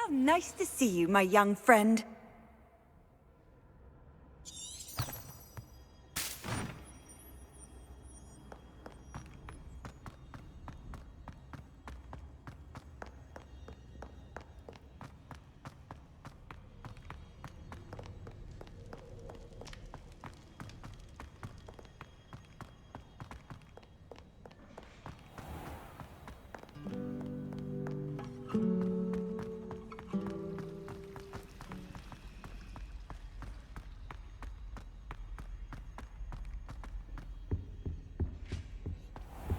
How nice to see you, my young friend.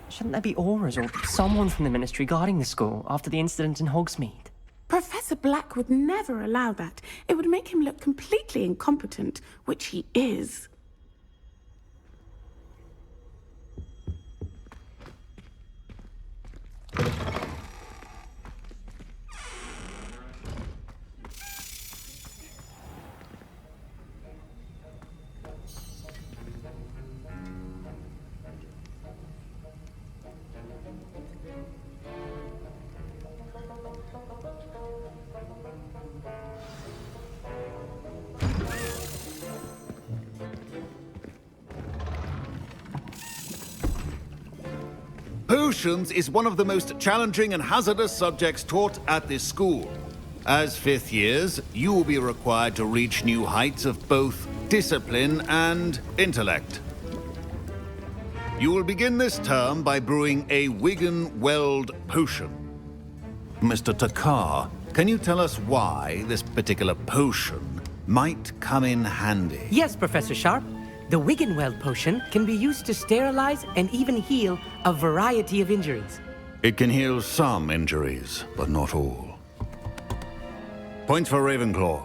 Shouldn't there be auras or someone from the ministry guarding the school after the incident in Hogsmeade? Professor Black would never allow that. It would make him look completely incompetent, which he is. Potions is one of the most challenging and hazardous subjects taught at this school. As fifth years, you will be required to reach new heights of both discipline and intellect. You will begin this term by brewing a Wiggenweld potion. Mr. Takar, can you tell us why this particular potion might come in handy? Yes, Professor Sharp. The Wiggenweld potion can be used to sterilize and even heal a variety of injuries. It can heal some injuries, but not all. Points for Ravenclaw.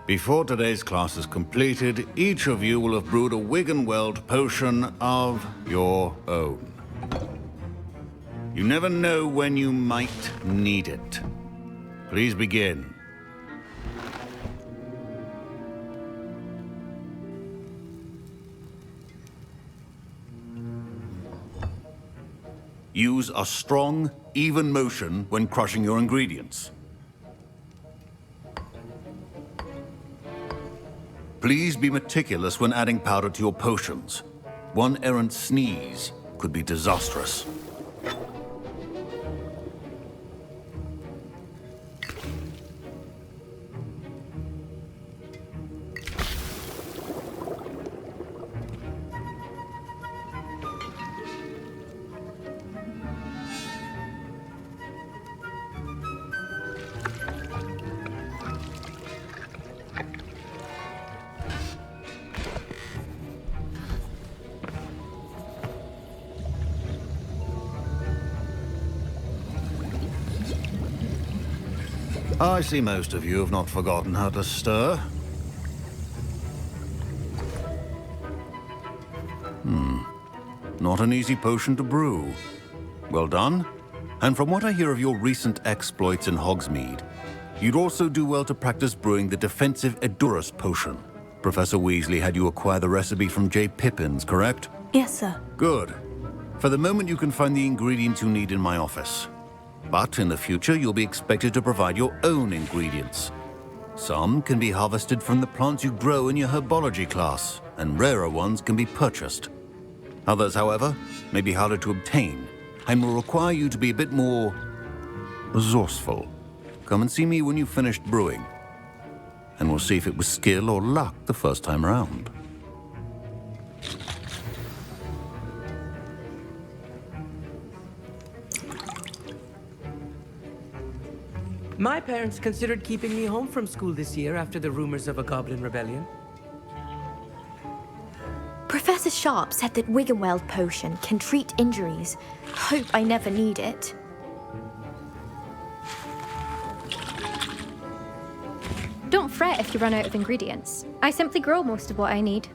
Before today's class is completed, each of you will have brewed a Wiggenweld potion of your own. You never know when you might need it. Please begin. Use a strong, even motion when crushing your ingredients. Please be meticulous when adding powder to your potions. One errant sneeze could be disastrous. I see most of you have not forgotten how to stir. Not an easy potion to brew. Well done. And from what I hear of your recent exploits in Hogsmeade, you'd also do well to practice brewing the defensive Edurus potion. Professor Weasley had you acquire the recipe from J. Pippin's, correct? Yes, sir. Good. For the moment, you can find the ingredients you need in my office. But in the future, you'll be expected to provide your own ingredients. Some can be harvested from the plants you grow in your herbology class, and rarer ones can be purchased. Others, however, may be harder to obtain, and will require you to be a bit more resourceful. Come and see me when you've finished brewing, and we'll see if it was skill or luck the first time around. My parents considered keeping me home from school this year after the rumors of a goblin rebellion. Professor Sharp said that Wiggenweld potion can treat injuries. Hope I never need it. Don't fret if you run out of ingredients. I simply grow most of what I need.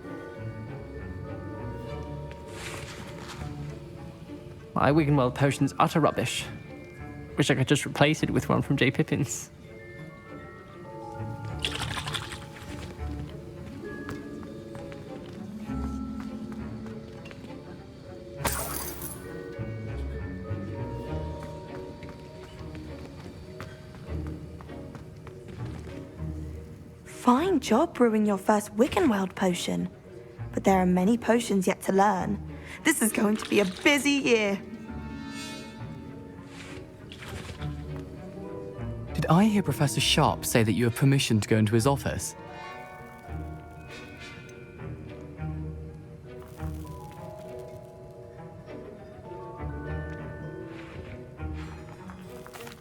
My Wiggenweld potion's utter rubbish. Wish I could just replace it with one from J. Pippin's. Fine job brewing your first Wiggenweld potion. But there are many potions yet to learn. This is going to be a busy year. Did I hear Professor Sharp say that you have permission to go into his office?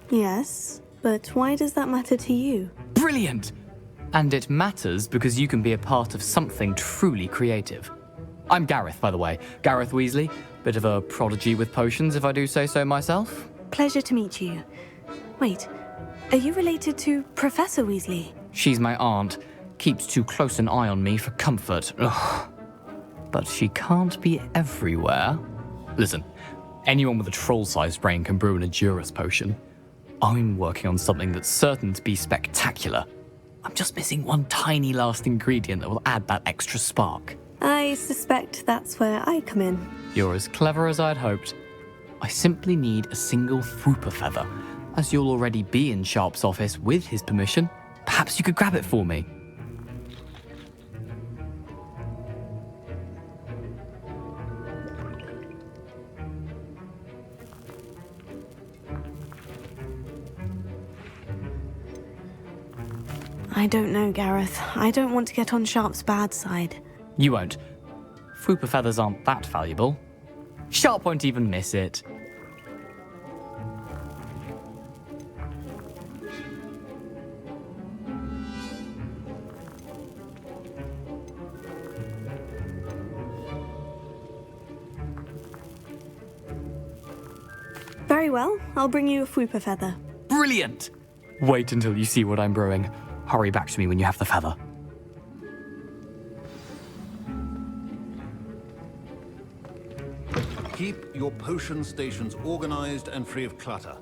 Yes, but why does that matter to you? Brilliant! And it matters because you can be a part of something truly creative. I'm Gareth, by the way. Gareth Weasley. Bit of a prodigy with potions, if I do say so myself. Pleasure to meet you. Wait, are you related to Professor Weasley? She's my aunt. Keeps too close an eye on me for comfort. Ugh. But she can't be everywhere. Listen, anyone with a troll-sized brain can brew an Edurus potion. I'm working on something that's certain to be spectacular. I'm just missing one tiny last ingredient that will add that extra spark. I suspect that's where I come in. You're as clever as I'd hoped. I simply need a single Fwooper feather. As you'll already be in Sharp's office with his permission, perhaps you could grab it for me. I don't know, Gareth. I don't want to get on Sharp's bad side. You won't. Fwooper feathers aren't that valuable. Sharp won't even miss it. Very well, I'll bring you a Fwooper feather. Brilliant! Wait until you see what I'm brewing. Hurry back to me when you have the feather. Keep your potion stations organized and free of clutter.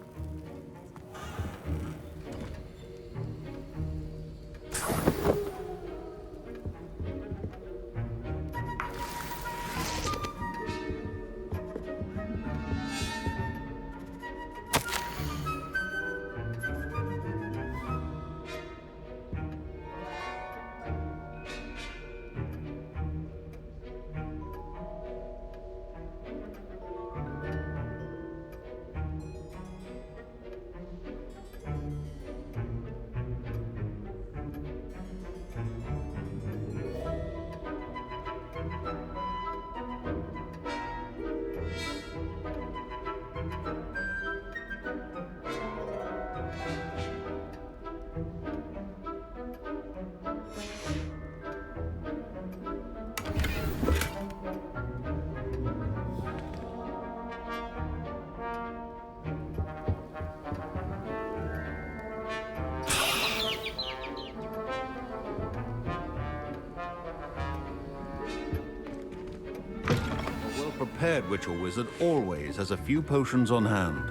Prepared witch or wizard always has a few potions on hand.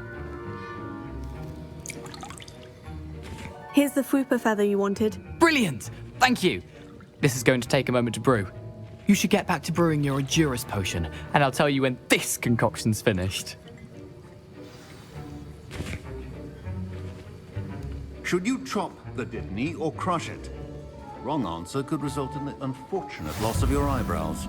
Here's the Fwooper feather you wanted. Brilliant! Thank you! This is going to take a moment to brew. You should get back to brewing your Edurus potion, and I'll tell you when this concoction's finished. Should you chop the Dittany or crush it? Wrong answer could result in the unfortunate loss of your eyebrows.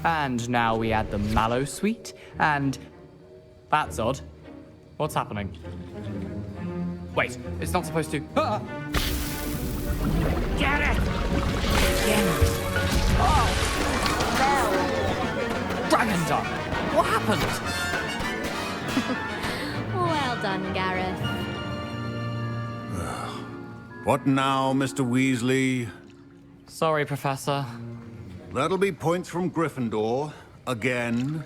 And now we add the mallow sweet, and... That's odd. What's happening? Wait, it's not supposed to... Ah! Get it! Again. doctor? What happened? Well done, Gareth. What now, Mr. Weasley? Sorry, Professor. That'll be points from Gryffindor. Again.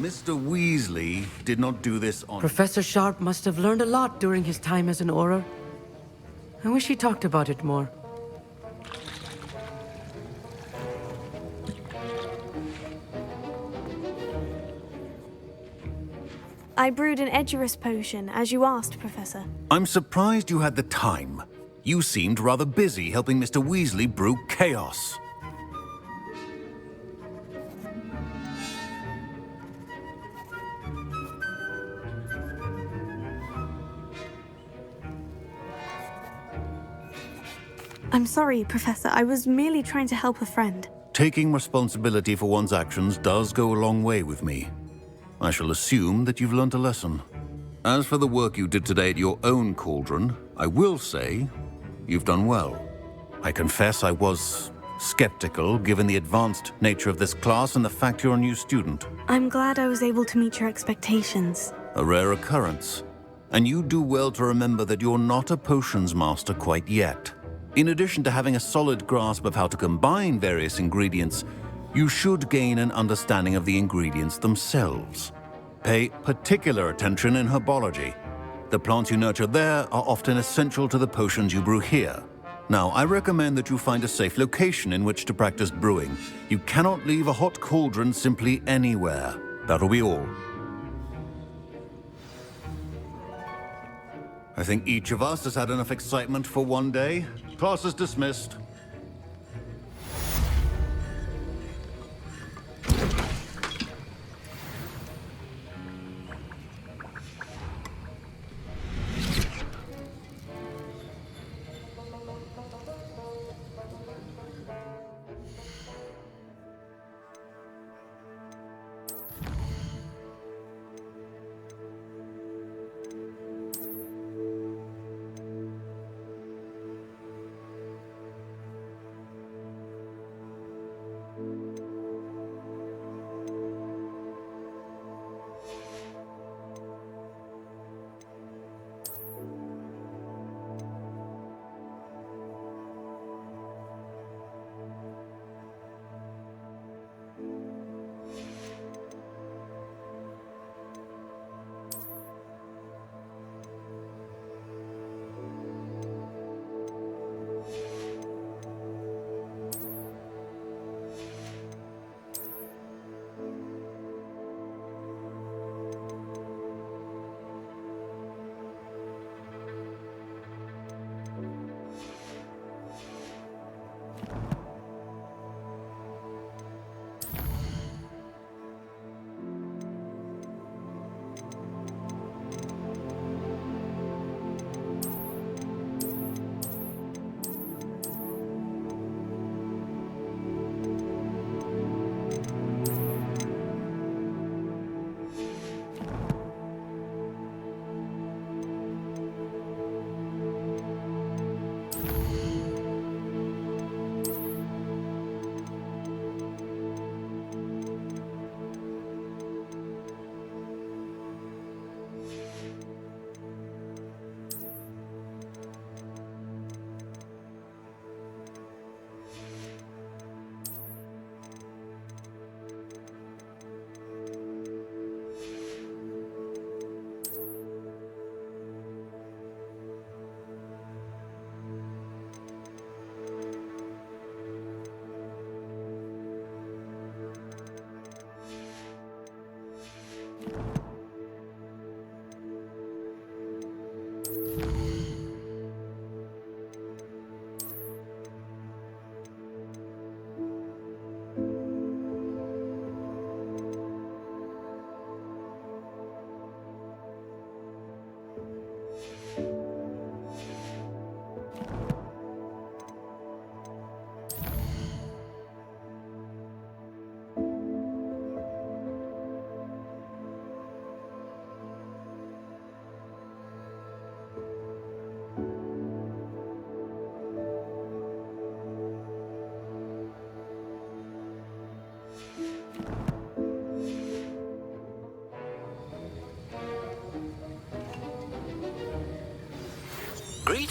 Mr. Weasley did not do this on... Professor Sharp must have learned a lot during his time as an Auror. I wish he talked about it more. I brewed an Edurus potion, as you asked, Professor. I'm surprised you had the time. You seemed rather busy helping Mr. Weasley brew chaos. I'm sorry, Professor. I was merely trying to help a friend. Taking responsibility for one's actions does go a long way with me. I shall assume that you've learnt a lesson. As for the work you did today at your own cauldron, I will say you've done well. I confess I was skeptical given the advanced nature of this class and the fact you're a new student. I'm glad I was able to meet your expectations. A rare occurrence. And you do well to remember that you're not a potions master quite yet. In addition to having a solid grasp of how to combine various ingredients, you should gain an understanding of the ingredients themselves. Pay particular attention in herbology. The plants you nurture there are often essential to the potions you brew here. Now, I recommend that you find a safe location in which to practice brewing. You cannot leave a hot cauldron simply anywhere. That'll be all. I think each of us has had enough excitement for one day. Class is dismissed.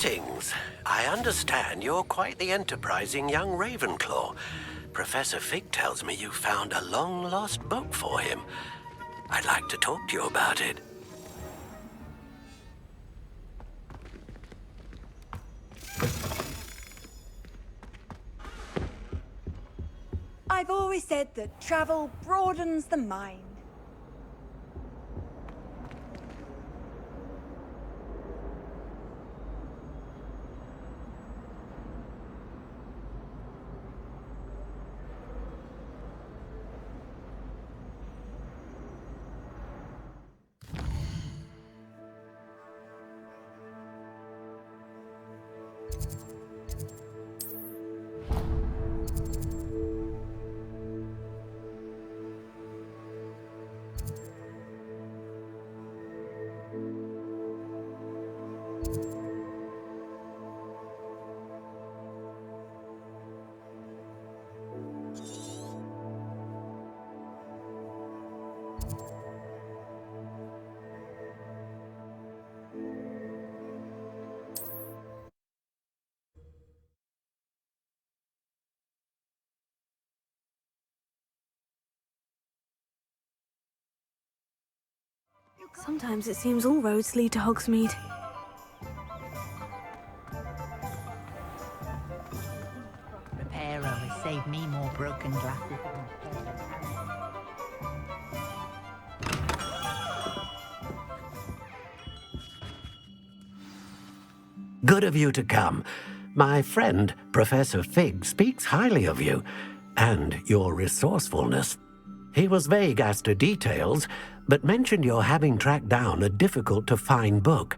Greetings. I understand you're quite the enterprising young Ravenclaw. Professor Fig tells me you found a long-lost book for him. I'd like to talk to you about it. I've always said that travel broadens the mind. Sometimes it seems all roads lead to Hogsmeade. Repairer has saved me more broken glasses. Good of you to come. My friend, Professor Fig, speaks highly of you and your resourcefulness. He was vague as to details, but mentioned your having tracked down a difficult-to-find book.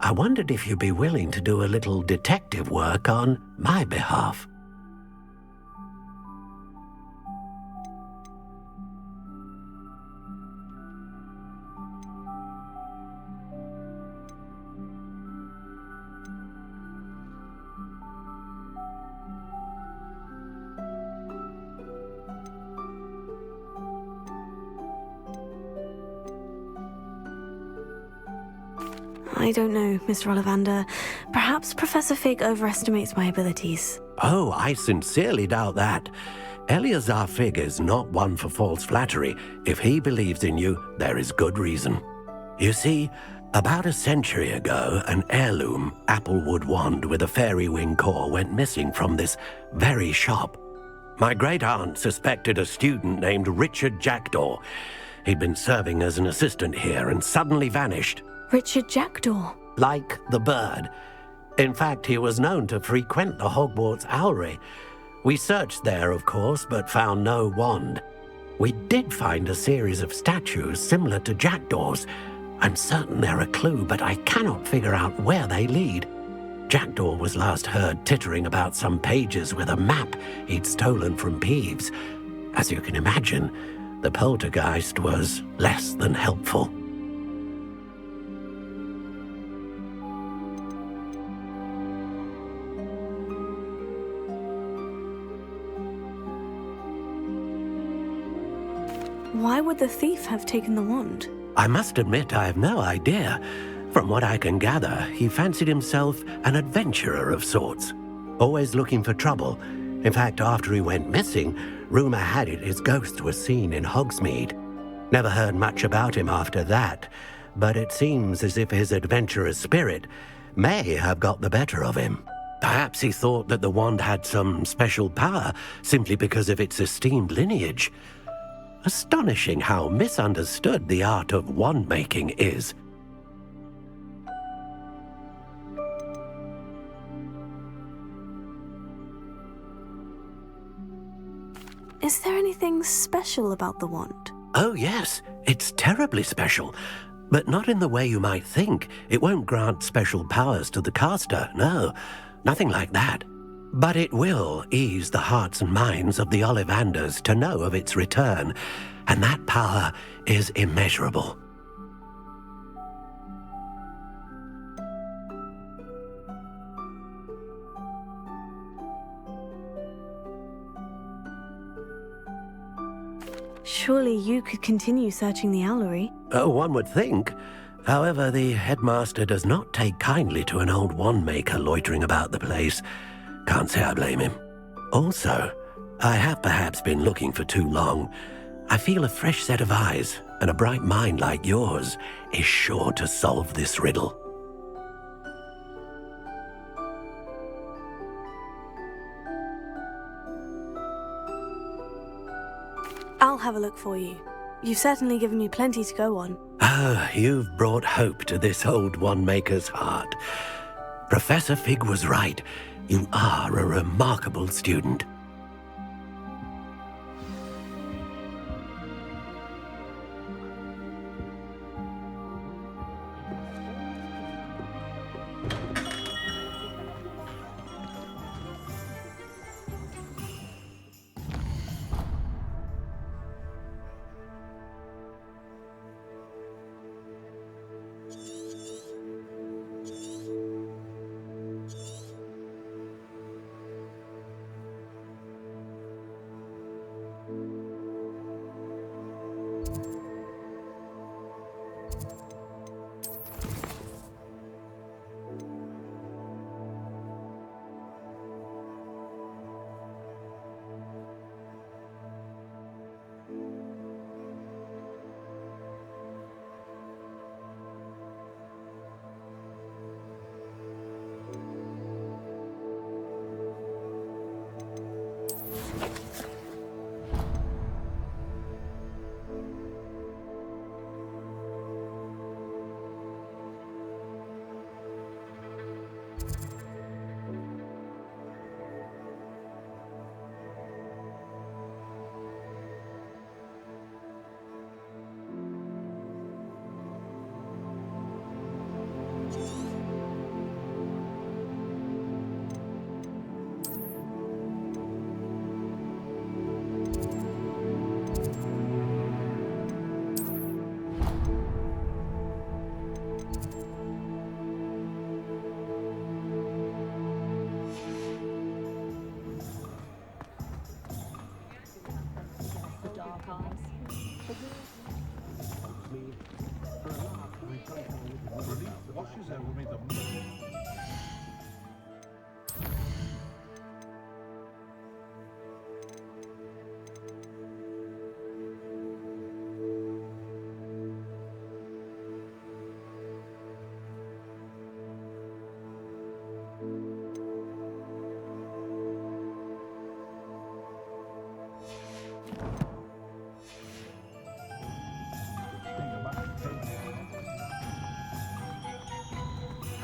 I wondered if you'd be willing to do a little detective work on my behalf. I don't know, Mr. Ollivander. Perhaps Professor Fig overestimates my abilities. Oh, I sincerely doubt that. Eleazar Fig is not one for false flattery. If he believes in you, there is good reason. You see, about a century ago, an heirloom applewood wand with a fairy wing core went missing from this very shop. My great-aunt suspected a student named Richard Jackdaw. He'd been serving as an assistant here and suddenly vanished. Richard Jackdaw? Like the bird. In fact, he was known to frequent the Hogwarts Owlery. We searched there, of course, but found no wand. We did find a series of statues similar to Jackdaw's. I'm certain they're a clue, but I cannot figure out where they lead. Jackdaw was last heard tittering about some pages with a map he'd stolen from Peeves. As you can imagine, the poltergeist was less than helpful. Why would the thief have taken the wand? I must admit I have no idea. From what I can gather, he fancied himself an adventurer of sorts, always looking for trouble. In fact, after he went missing, rumor had it his ghost was seen in Hogsmeade. Never heard much about him after that, but it seems as if his adventurous spirit may have got the better of him. Perhaps he thought that the wand had some special power simply because of its esteemed lineage. Astonishing how misunderstood the art of wand-making is. Is there anything special about the wand? Oh yes, it's terribly special. But not in the way you might think. It won't grant special powers to the caster, no. Nothing like that. But it will ease the hearts and minds of the Ollivanders to know of its return, and that power is immeasurable. Surely you could continue searching the Owlery. Oh, one would think. However, the headmaster does not take kindly to an old wand-maker loitering about the place. Can't say I blame him. Also, I have perhaps been looking for too long. I feel a fresh set of eyes and a bright mind like yours is sure to solve this riddle. I'll have a look for you. You've certainly given me plenty to go on. Ah, you've brought hope to this old wand-maker's heart. Professor Fig was right. You are a remarkable student.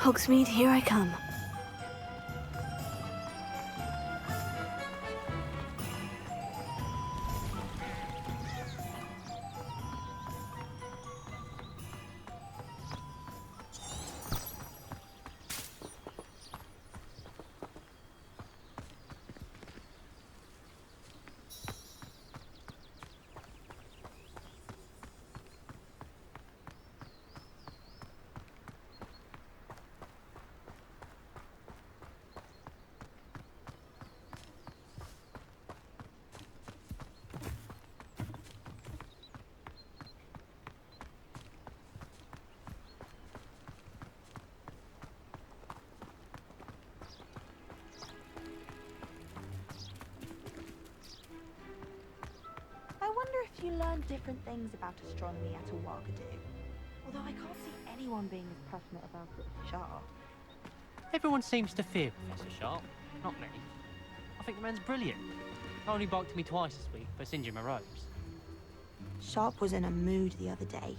Hogsmeade, here I come. You learn different things about astronomy at Awagadu. Although I can't see anyone being as passionate about it as Sharp. Everyone seems to fear Professor Sharp. Not me. I think the man's brilliant. Only barked at me twice this week for singeing my robes. Sharp was in a mood the other day.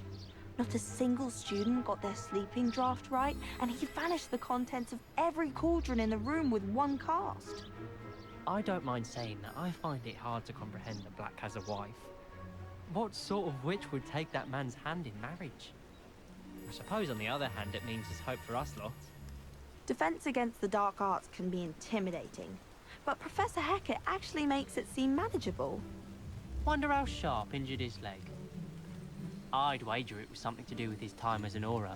Not a single student got their sleeping draft right, and he vanished the contents of every cauldron in the room with one cast. I don't mind saying that I find it hard to comprehend that Black has a wife. What sort of witch would take that man's hand in marriage? I suppose, on the other hand, it means there's hope for us lot. Defense against the dark arts can be intimidating, but Professor Hecat actually makes it seem manageable. Wonder how Sharp injured his leg. I'd wager it was something to do with his time as an aura.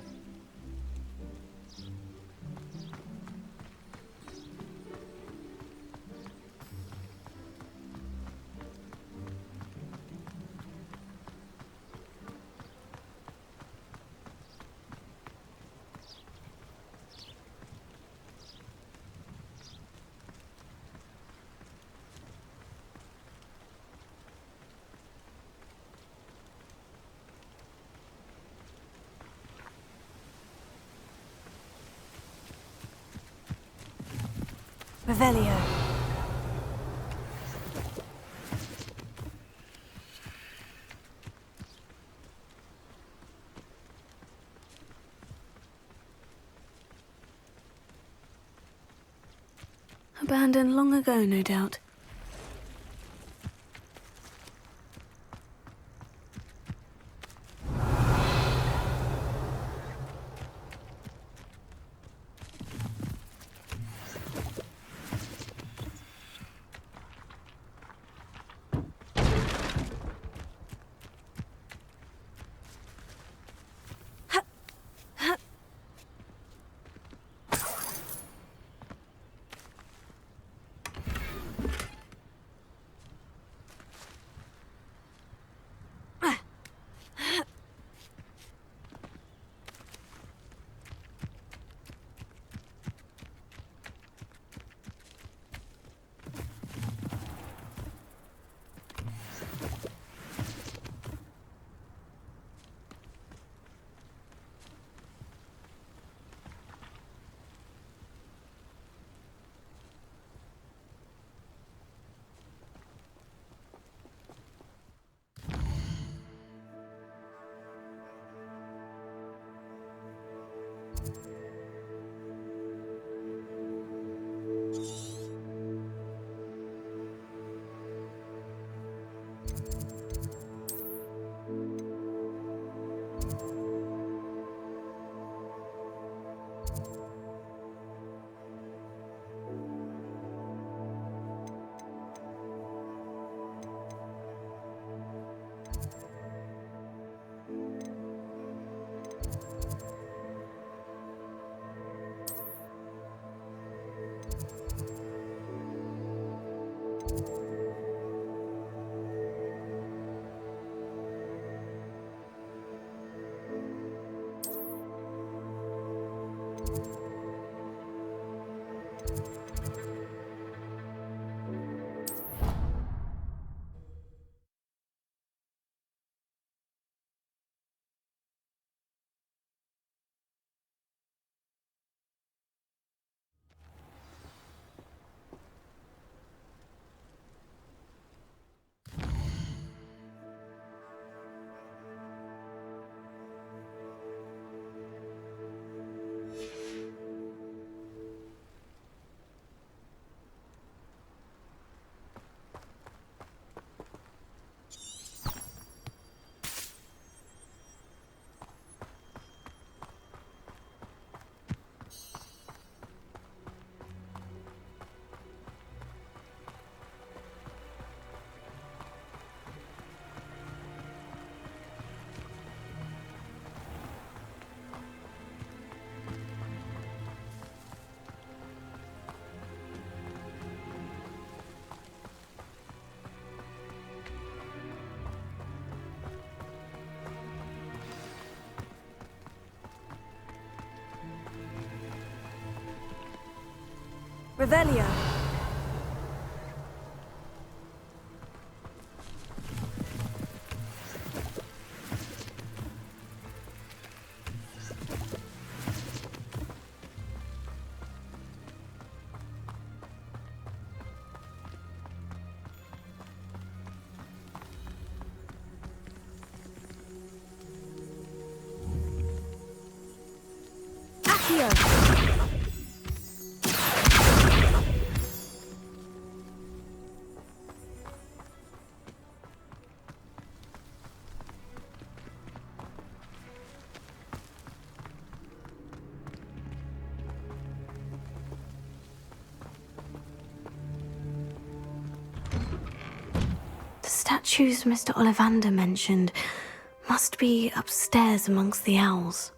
Revelio. Abandoned long ago, no doubt. Revelio. The statues Mr. Ollivander mentioned must be upstairs amongst the owls.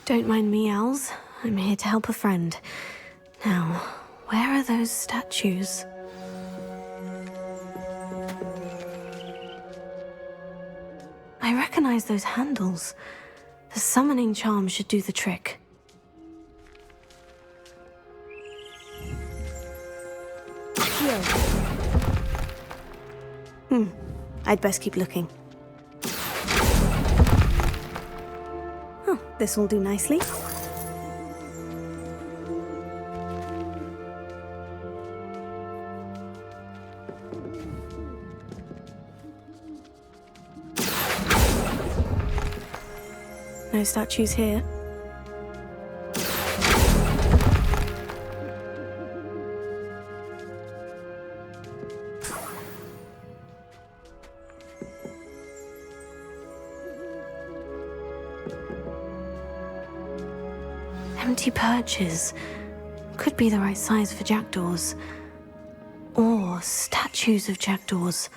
Don't mind me, owls. I'm here to help a friend. Now, where are those statues? I recognize those handles. The summoning charm should do the trick. I'd best keep looking. Oh, this will do nicely. No statues here. Empty perches. Could be the right size for jackdaws. Or statues of jackdaws.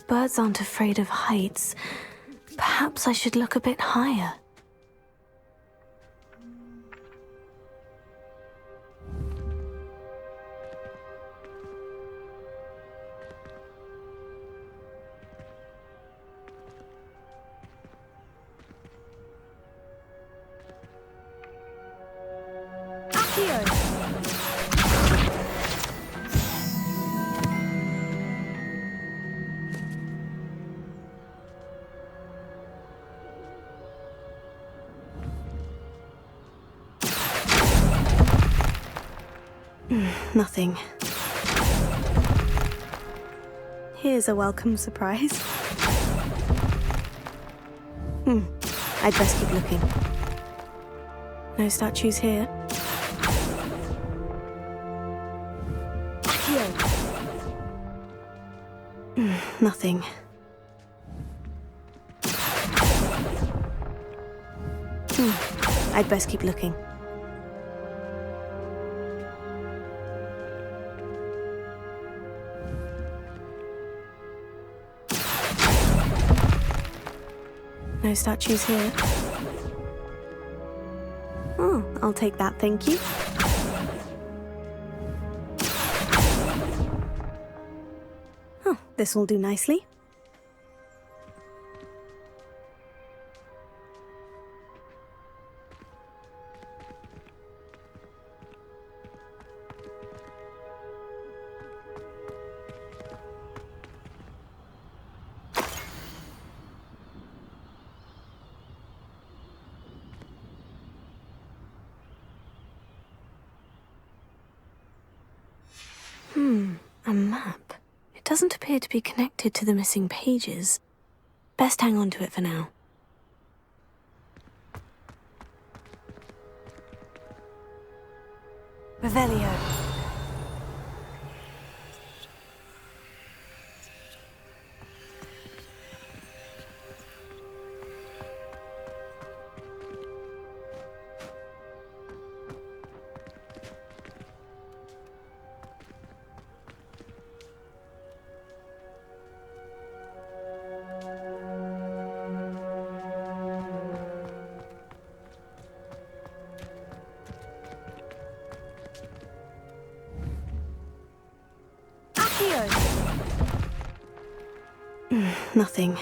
Birds aren't afraid of heights. Perhaps I should look a bit higher. Nothing. Here's a welcome surprise. I'd best keep looking. No statues here. Nothing. I'd best keep looking. No statues here. Oh, I'll take that, thank you. Oh, this will do nicely. A map. It doesn't appear to be connected to the missing pages. Best hang on to it for now. Revelio. Nothing.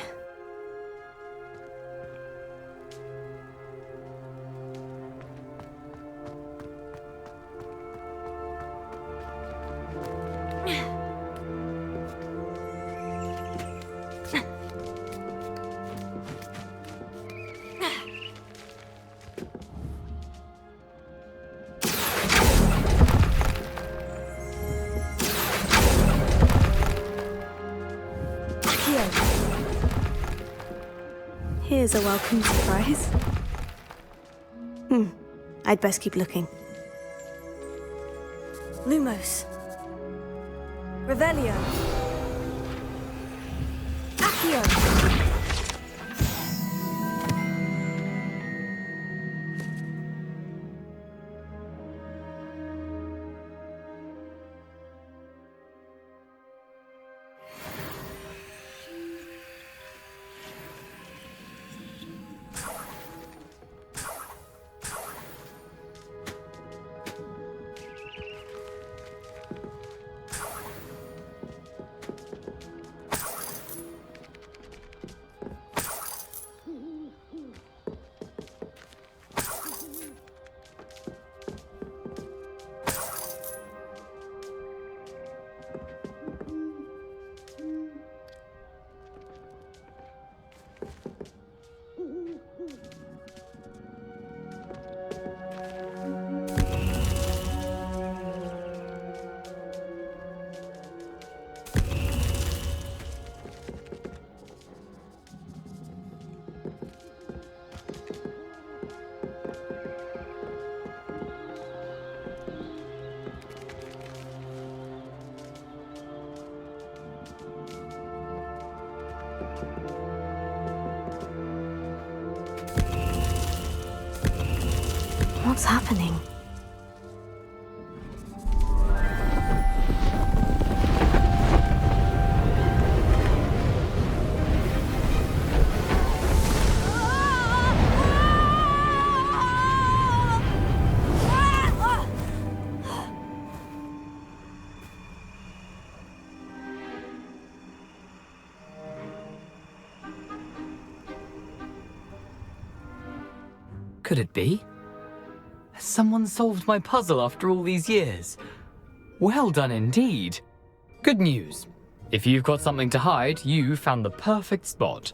Here's a welcome surprise. I'd best keep looking. Lumos. Revelio. Accio. What's happening? Could it be? Has someone solved my puzzle after all these years? Well done indeed. Good news. If you've got something to hide, you found the perfect spot.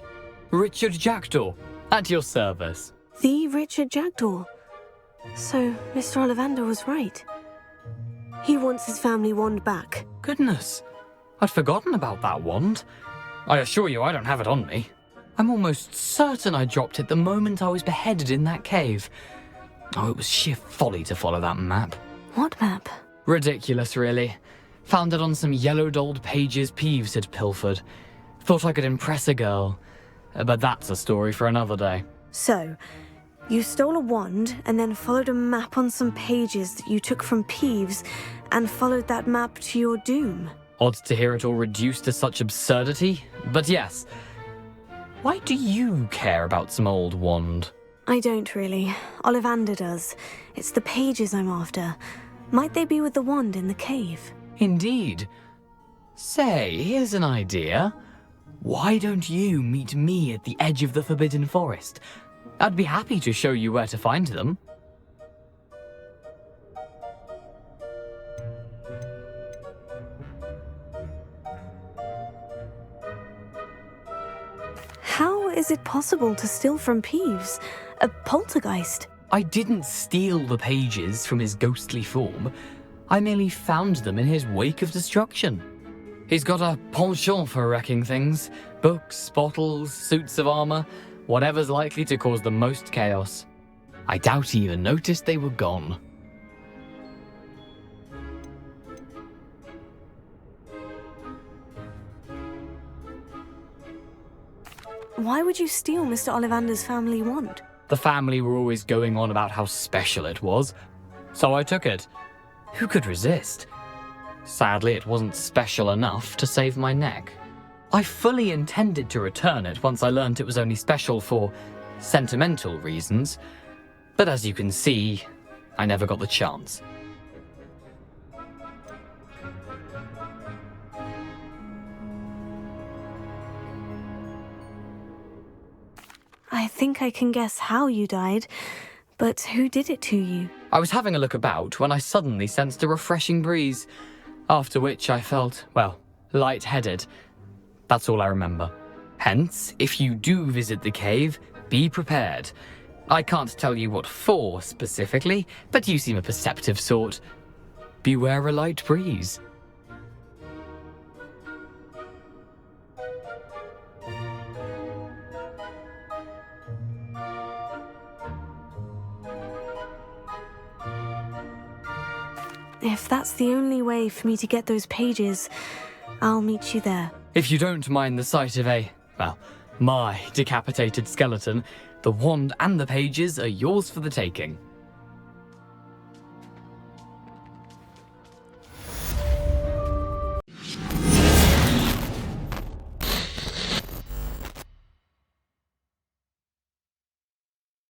Richard Jackdaw, at your service. The Richard Jackdaw. So, Mr. Ollivander was right. He wants his family wand back. Goodness, I'd forgotten about that wand. I assure you I don't have it on me. I'm almost certain I dropped it the moment I was beheaded in that cave. Oh, it was sheer folly to follow that map. What map? Ridiculous, really. Found it on some yellowed old pages Peeves had pilfered. Thought I could impress a girl. But that's a story for another day. So, you stole a wand and then followed a map on some pages that you took from Peeves and followed that map to your doom. Odd to hear it all reduced to such absurdity, but yes. Why do you care about some old wand? I don't really. Ollivander does. It's the pages I'm after. Might they be with the wand in the cave? Indeed. Say, here's an idea. Why don't you meet me at the edge of the Forbidden Forest? I'd be happy to show you where to find them. How is it possible to steal from Peeves? A poltergeist? I didn't steal the pages from his ghostly form. I merely found them in his wake of destruction. He's got a penchant for wrecking things. Books, bottles, suits of armor, whatever's likely to cause the most chaos. I doubt he even noticed they were gone. Why would you steal Mr. Ollivander's family wand? The family were always going on about how special it was, so I took it. Who could resist? Sadly, it wasn't special enough to save my neck. I fully intended to return it once I learned it was only special for sentimental reasons, but as you can see, I never got the chance. I think I can guess how you died, but who did it to you? I was having a look about when I suddenly sensed a refreshing breeze, after which I felt, well, lightheaded. That's all I remember. Hence, if you do visit the cave, be prepared. I can't tell you what for specifically, but you seem a perceptive sort. Beware a light breeze. If that's the only way for me to get those pages, I'll meet you there. If you don't mind the sight of my decapitated skeleton, the wand and the pages are yours for the taking.